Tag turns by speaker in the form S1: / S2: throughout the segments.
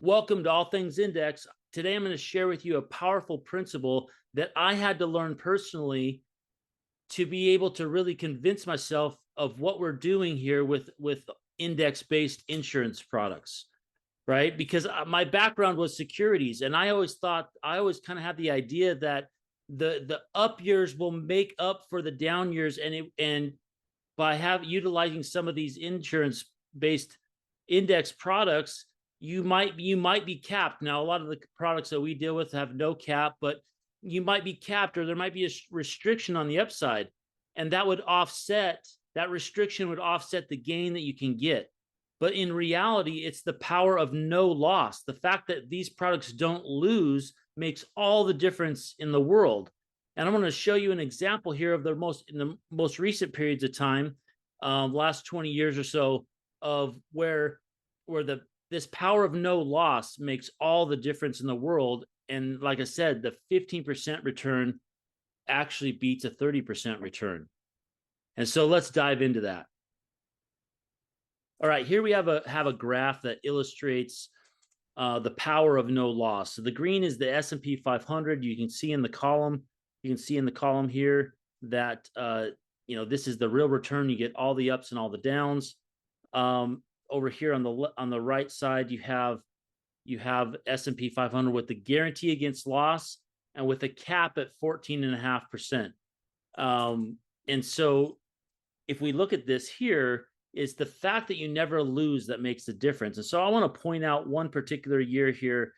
S1: Welcome to All Things Index. Today I'm going to share with you a powerful principle that I had to learn personally to be able to really convince myself of what we're doing here with index-based insurance products, right? Because my background was securities, and I always kind of had the idea that the up years will make up for the down years, and by utilizing some of these insurance-based index products, you might be capped. Now, a lot of the products that we deal with have no cap, but you might be capped, or there might be a restriction on the upside, and that restriction would offset the gain that you can get. But in reality, it's the power of no loss. The fact that these products don't lose makes all the difference in the world. And I'm going to show you an example here of in the most recent periods of time, last 20 years or so, of where this power of no loss makes all the difference in the world. And like I said, the 15% return actually beats a 30% return. And so let's dive into that. All right, here we have a graph that illustrates the power of no loss. So the green is the S&P 500. You can see in the column here that this is the real return. You get all the ups and all the downs. Over here on the right side, you have S&P 500 with the guarantee against loss and with a cap at 14.5%. And so if we look at this here, is the fact that you never lose that makes the difference. And so I want to point out one particular year here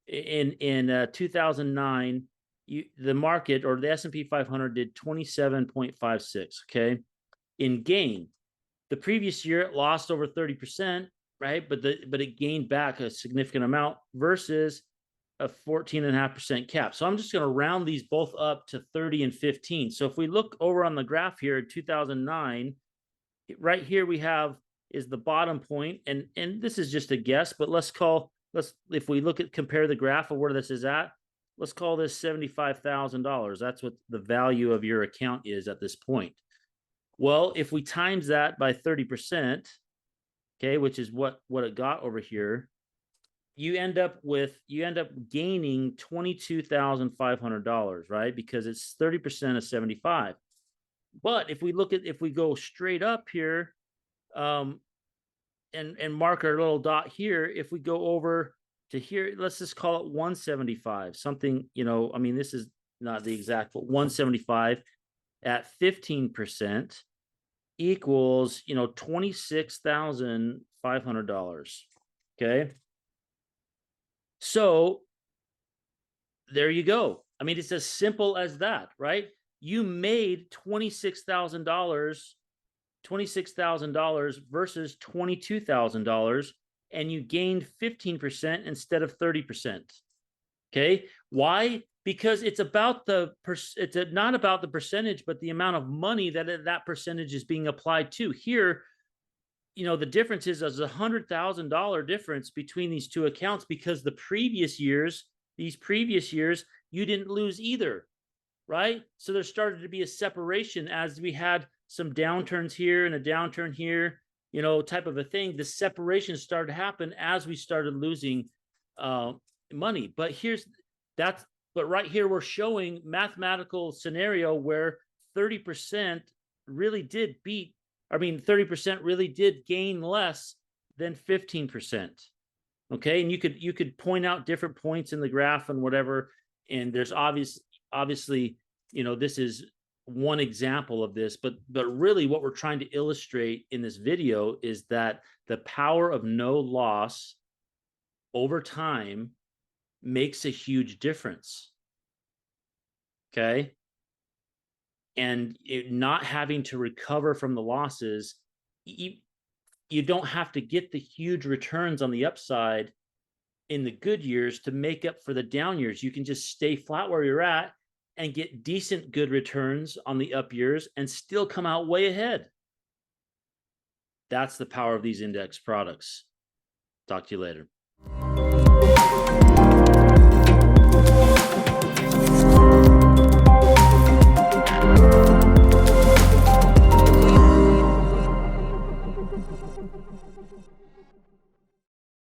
S1: in 2009, the market, or the S&P 500, did 27.56, okay, in gain. The previous year it lost over 30%, right? But it gained back a significant amount versus a 14.5% cap. So I'm just going to round these both up to 30 and 15. So if we look over on the graph here in 2009, right here we have is the bottom point, and this is just a guess, but if we compare the graph of where this is at, let's call this $75,000. That's what the value of your account is at this point. Well, if we times that by 30%, okay, which is what it got over here, you end up gaining $22,500, right? Because it's 30% of 75. But if we go straight up here, and mark our little dot here, if we go over to here, let's just call it 175, something, I mean, this is not the exact, but 175 at 15% equals, $26,500. Okay. So there you go. I mean, it's as simple as that, right? You made $26,000 versus $22,000, and you gained 15% instead of 30%. Okay. Why? Because it's not about the percentage, but the amount of money that percentage is being applied to. Here, the difference is a $100,000 difference between these two accounts, because these previous years, you didn't lose either, right? So there started to be a separation as we had some downturns here and a downturn here, type of a thing. The separation started to happen as we started losing money. But right here, we're showing mathematical scenario where 30% really did gain less than 15%. Okay. And you could point out different points in the graph and whatever. And there's obviously, this is one example of this, but really what we're trying to illustrate in this video is that the power of no loss over time makes a huge difference. Okay. And not having to recover from the losses, you don't have to get the huge returns on the upside in the good years to make up for the down years. You can just stay flat where you're at and get decent good returns on the up years and still come out way ahead. That's the power of these index products. Talk to you later.